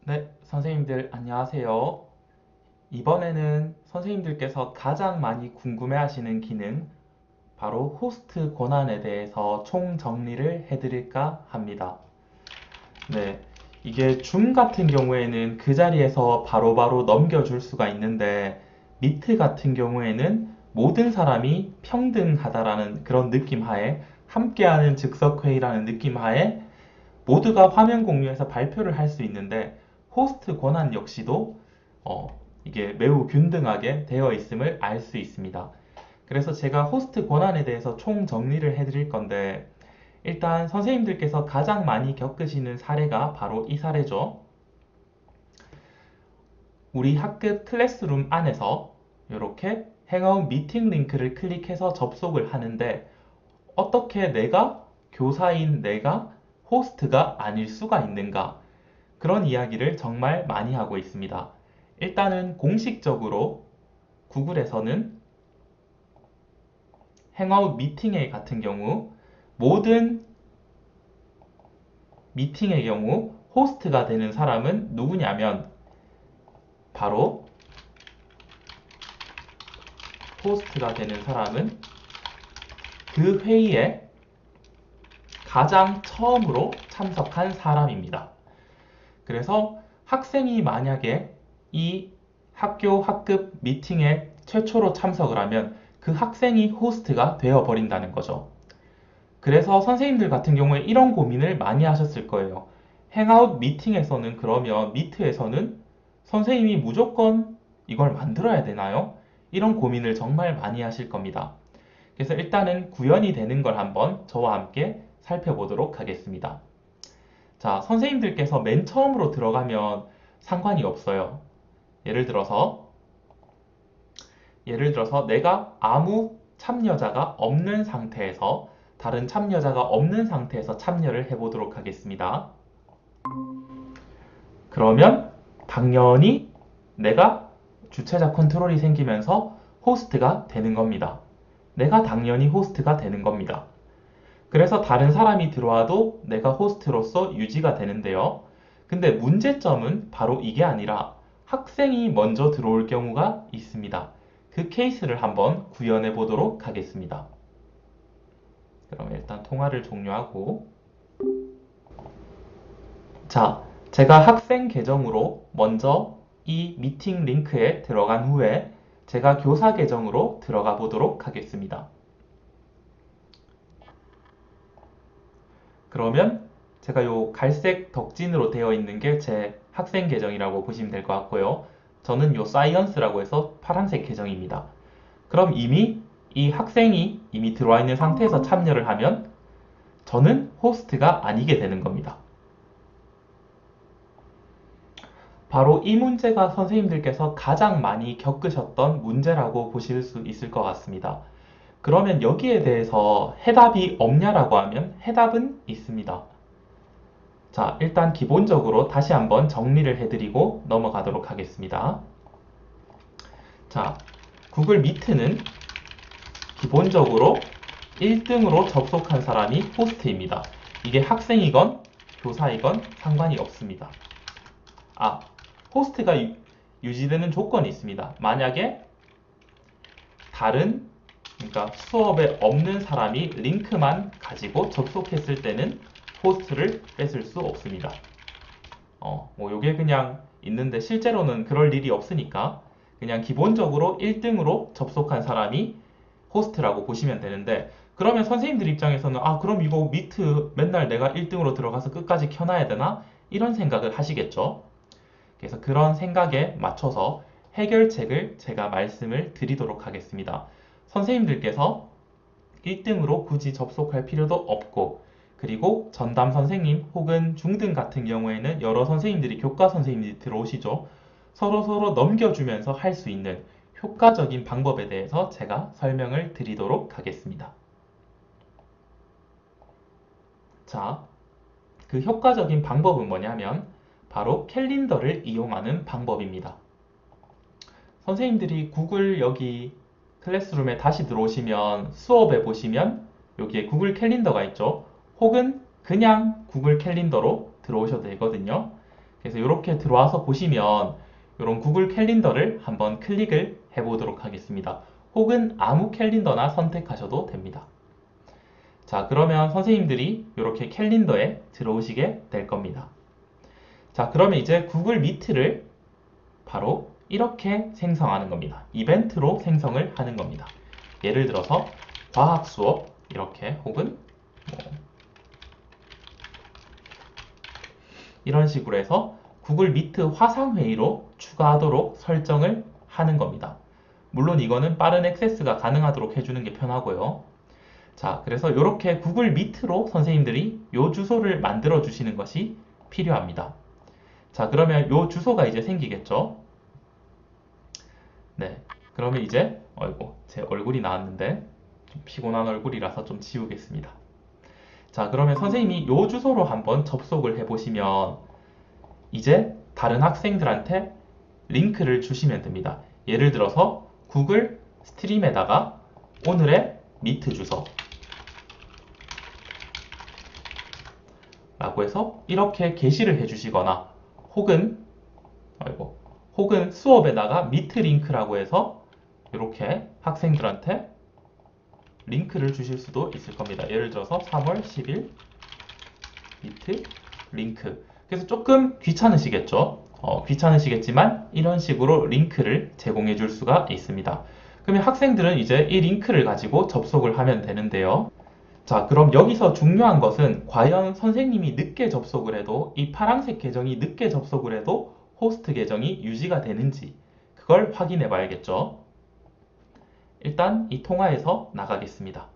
네, 선생님들 안녕하세요. 이번에는 선생님들께서 가장 많이 궁금해하시는 기능, 바로 호스트 권한에 대해서 총정리를 해드릴까 합니다. 네, 이게 줌 같은 경우에는 그 자리에서 바로바로 넘겨줄 수가 있는데, 미트 같은 경우에는 모든 사람이 평등하다라는 그런 느낌 하에, 함께하는 즉석회의라는 느낌 하에 모두가 화면 공유해서 발표를 할 수 있는데, 호스트 권한 역시도 어, 이게 매우 균등하게 되어 있음을 알 수 있습니다. 그래서 제가 호스트 권한에 대해서 총 정리를 해드릴 건데, 일단 선생님들께서 가장 많이 겪으시는 사례가 바로 이 사례죠. 우리 학급 클래스룸 안에서 이렇게 행아웃 미팅 링크를 클릭해서 접속을 하는데, 어떻게 내가 교사인 내가 호스트가 아닐 수가 있는가? 그런 이야기를 정말 많이 하고 있습니다. 일단은 공식적으로 구글에서는 행아웃 미팅회 같은 경우 모든 미팅의 경우 호스트가 되는 사람은 누구냐면 바로 호스트가 되는 사람은 그 회의에 가장 처음으로 참석한 사람입니다. 그래서 학생이 만약에 이 학교 학급 미팅에 최초로 참석을 하면 그 학생이 호스트가 되어버린다는 거죠. 그래서 선생님들 같은 경우에 이런 고민을 많이 하셨을 거예요. 행아웃 미팅에서는 그러면 미트에서는 선생님이 무조건 이걸 만들어야 되나요? 이런 고민을 정말 많이 하실 겁니다. 그래서 일단은 구현이 되는 걸 한번 저와 함께 살펴보도록 하겠습니다. 자, 선생님들께서 맨 처음으로 들어가면 상관이 없어요. 예를 들어서 내가 아무 참여자가 없는 상태에서 다른 참여자가 없는 상태에서 참여를 해보도록 하겠습니다. 그러면 당연히 내가 주최자 컨트롤이 생기면서 호스트가 되는 겁니다. 내가 당연히 호스트가 되는 겁니다. 그래서 다른 사람이 들어와도 내가 호스트로서 유지가 되는데요. 근데 문제점은 바로 이게 아니라 학생이 먼저 들어올 경우가 있습니다. 그 케이스를 한번 구현해 보도록 하겠습니다. 그럼 일단 통화를 종료하고, 자, 제가 학생 계정으로 먼저 이 미팅 링크에 들어간 후에 제가 교사 계정으로 들어가 보도록 하겠습니다. 그러면 제가 요 갈색 덕진으로 되어 있는 게 제 학생 계정이라고 보시면 될 것 같고요. 저는 요 사이언스라고 해서 파란색 계정입니다. 그럼 이미 이 학생이 이미 들어와 있는 상태에서 참여를 하면 저는 호스트가 아니게 되는 겁니다. 바로 이 문제가 선생님들께서 가장 많이 겪으셨던 문제라고 보실 수 있을 것 같습니다. 그러면 여기에 대해서 해답이 없냐라고 하면 해답은 있습니다. 자, 일단 기본적으로 다시 한번 정리를 해드리고 넘어가도록 하겠습니다. 자, 구글 미트는 기본적으로 1등으로 접속한 사람이 호스트입니다. 이게 학생이건 교사이건 상관이 없습니다. 아, 호스트가 유지되는 조건이 있습니다. 만약에 다른, 그러니까 수업에 없는 사람이 링크만 가지고 접속했을 때는 호스트를 뺏을 수 없습니다. 뭐 요게 그냥 있는데 실제로는 그럴 일이 없으니까 그냥 기본적으로 1등으로 접속한 사람이 호스트라고 보시면 되는데, 그러면 선생님들 입장에서는 아, 그럼 이거 미트 맨날 내가 1등으로 들어가서 끝까지 켜놔야 되나? 이런 생각을 하시겠죠. 그래서 그런 생각에 맞춰서 해결책을 제가 말씀을 드리도록 하겠습니다. 선생님들께서 1등으로 굳이 접속할 필요도 없고, 그리고 전담 선생님 혹은 중등 같은 경우에는 여러 선생님들이 교과 선생님들이 들어오시죠. 서로 넘겨주면서 할 수 있는 효과적인 방법에 대해서 제가 설명을 드리도록 하겠습니다. 자, 그 효과적인 방법은 뭐냐면 바로 캘린더를 이용하는 방법입니다. 선생님들이 구글 여기 클래스룸에 다시 들어오시면 수업에 보시면 여기에 구글 캘린더가 있죠. 혹은 그냥 구글 캘린더로 들어오셔도 되거든요. 그래서 이렇게 들어와서 보시면 이런 구글 캘린더를 한번 클릭을 해보도록 하겠습니다. 혹은 아무 캘린더나 선택하셔도 됩니다. 자, 그러면 선생님들이 이렇게 캘린더에 들어오시게 될 겁니다. 자, 그러면 이제 구글 미트를 바로 이렇게 생성하는 겁니다. 이벤트로 생성을 하는 겁니다. 예를 들어서 과학 수업 이렇게 혹은 이런 식으로 해서 구글 미트 화상회의로 추가하도록 설정을 하는 겁니다. 물론 이거는 빠른 액세스가 가능하도록 해주는 게 편하고요. 자, 그래서 이렇게 구글 미트로 선생님들이 이 주소를 만들어 주시는 것이 필요합니다. 자, 그러면 이 주소가 이제 생기겠죠? 네, 그러면 이제 제 얼굴이 나왔는데 좀 피곤한 얼굴이라서 좀 지우겠습니다. 자, 그러면 선생님이 이 주소로 한번 접속을 해보시면 이제 다른 학생들한테 링크를 주시면 됩니다. 예를 들어서 구글 스트림에다가 오늘의 미트 주소 라고 해서 이렇게 게시를 해주시거나 혹은 수업에다가 미트 링크라고 해서 이렇게 학생들한테 링크를 주실 수도 있을 겁니다. 예를 들어서 3월 10일 미트 링크. 그래서 조금 귀찮으시겠죠? 귀찮으시겠지만 이런 식으로 링크를 제공해 줄 수가 있습니다. 그러면 학생들은 이제 이 링크를 가지고 접속을 하면 되는데요. 자, 그럼 여기서 중요한 것은 과연 선생님이 늦게 접속을 해도 이 파란색 계정이 늦게 접속을 해도 호스트 계정이 유지가 되는지 그걸 확인해 봐야겠죠. 일단 이 통화에서 나가겠습니다.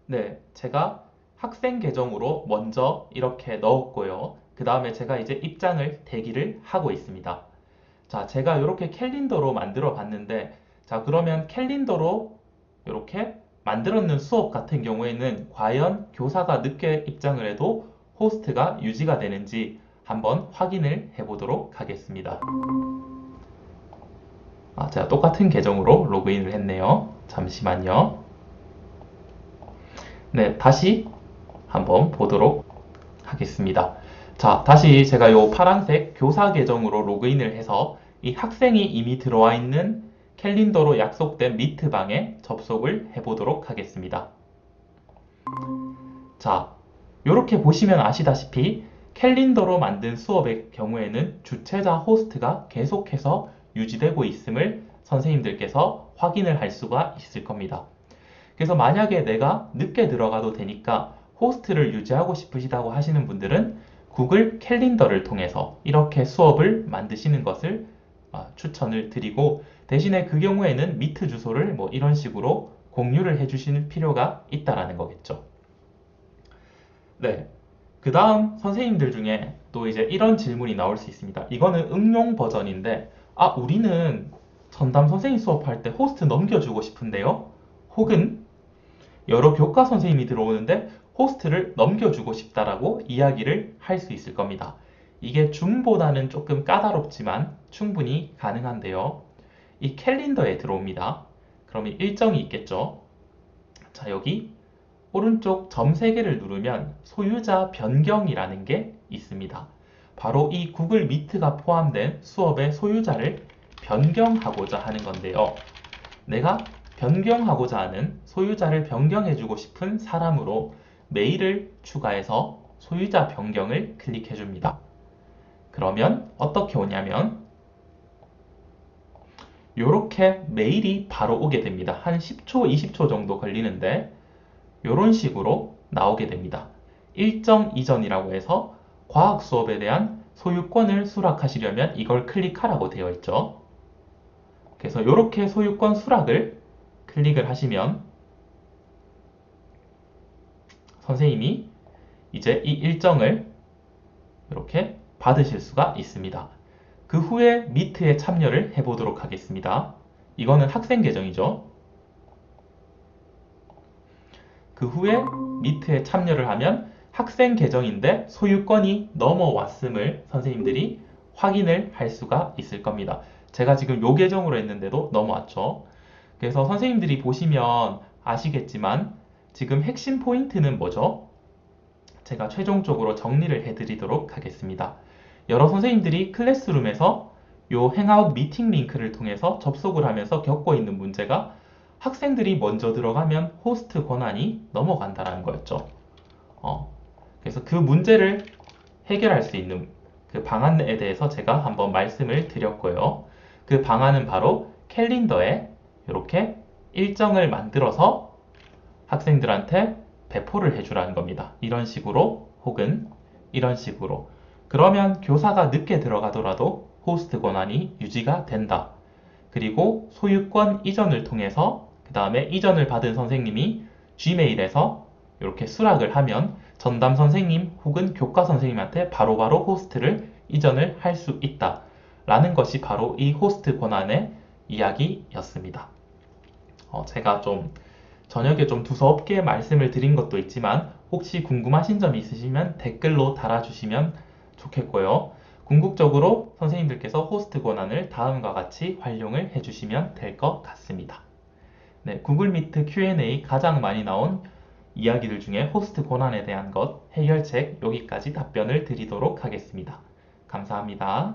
네, 제가 학생 계정으로 먼저 이렇게 넣었고요. 그 다음에 제가 이제 입장을 대기를 하고 있습니다. 자, 제가 이렇게 캘린더로 만들어 봤는데, 자, 그러면 캘린더로 이렇게 만들었는 수업 같은 경우에는 과연 교사가 늦게 입장을 해도 호스트가 유지가 되는지 한번 확인을 해보도록 하겠습니다. 제가 똑같은 계정으로 로그인을 했네요. 잠시만요. 네, 다시 한번 보도록 하겠습니다. 자, 다시 제가 이 파란색 교사 계정으로 로그인을 해서 이 학생이 이미 들어와 있는 캘린더로 약속된 미트방에 접속을 해보도록 하겠습니다. 자, 이렇게 보시면 아시다시피 캘린더로 만든 수업의 경우에는 주최자 호스트가 계속해서 유지되고 있음을 선생님들께서 확인을 할 수가 있을 겁니다. 그래서 만약에 내가 늦게 들어가도 되니까 호스트를 유지하고 싶으시다고 하시는 분들은 구글 캘린더를 통해서 이렇게 수업을 만드시는 것을 추천을 드리고, 대신에 그 경우에는 미트 주소를 이런 식으로 공유를 해주실 필요가 있다라는 거겠죠. 네. 그 다음 선생님들 중에 또 이제 이런 질문이 나올 수 있습니다. 이거는 응용 버전인데, 우리는 전담 선생님 수업할 때 호스트 넘겨주고 싶은데요? 혹은 여러 교과 선생님이 들어오는데 호스트를 넘겨주고 싶다라고 이야기를 할 수 있을 겁니다. 이게 줌보다는 조금 까다롭지만 충분히 가능한데요. 이 캘린더에 들어옵니다. 그러면 일정이 있겠죠. 자, 여기 오른쪽 점 3개를 누르면 소유자 변경이라는 게 있습니다. 바로 이 구글 미트가 포함된 수업의 소유자를 변경하고자 하는 건데요. 내가 변경하고자 하는 소유자를 변경해주고 싶은 사람으로 메일을 추가해서 소유자 변경을 클릭해 줍니다. 그러면 어떻게 오냐면 이렇게 메일이 바로 오게 됩니다. 한 10초, 20초 정도 걸리는데 이런 식으로 나오게 됩니다. 일정 이전이라고 해서 과학 수업에 대한 소유권을 수락하시려면 이걸 클릭하라고 되어 있죠. 그래서 이렇게 소유권 수락을 클릭을 하시면 선생님이 이제 이 일정을 이렇게 받으실 수가 있습니다. 그 후에 미트에 참여를 해보도록 하겠습니다. 이거는 학생 계정이죠. 그 후에 미트에 참여를 하면 학생 계정인데 소유권이 넘어왔음을 선생님들이 확인을 할 수가 있을 겁니다. 제가 지금 요 계정으로 했는데도 넘어왔죠. 그래서 선생님들이 보시면 아시겠지만 지금 핵심 포인트는 뭐죠? 제가 최종적으로 정리를 해드리도록 하겠습니다. 여러 선생님들이 클래스룸에서 요 행아웃 미팅 링크를 통해서 접속을 하면서 겪고 있는 문제가 학생들이 먼저 들어가면 호스트 권한이 넘어간다는 거였죠. 그래서 그 문제를 해결할 수 있는 그 방안에 대해서 제가 한번 말씀을 드렸고요. 그 방안은 바로 캘린더에 이렇게 일정을 만들어서 학생들한테 배포를 해주라는 겁니다. 이런 식으로 혹은 이런 식으로. 그러면 교사가 늦게 들어가더라도 호스트 권한이 유지가 된다. 그리고 소유권 이전을 통해서 그 다음에 이전을 받은 선생님이 Gmail에서 이렇게 수락을 하면 전담 선생님 혹은 교과 선생님한테 바로바로 호스트를 이전을 할 수 있다. 라는 것이 바로 이 호스트 권한의 이야기였습니다. 제가 좀 저녁에 좀 두서없게 말씀을 드린 것도 있지만 혹시 궁금하신 점이 있으시면 댓글로 달아주시면 좋겠고요. 궁극적으로 선생님들께서 호스트 권한을 다음과 같이 활용을 해주시면 될 것 같습니다. 네, 구글 미트 Q&A 가장 많이 나온 이야기들 중에 호스트 권한에 대한 것 해결책 여기까지 답변을 드리도록 하겠습니다. 감사합니다.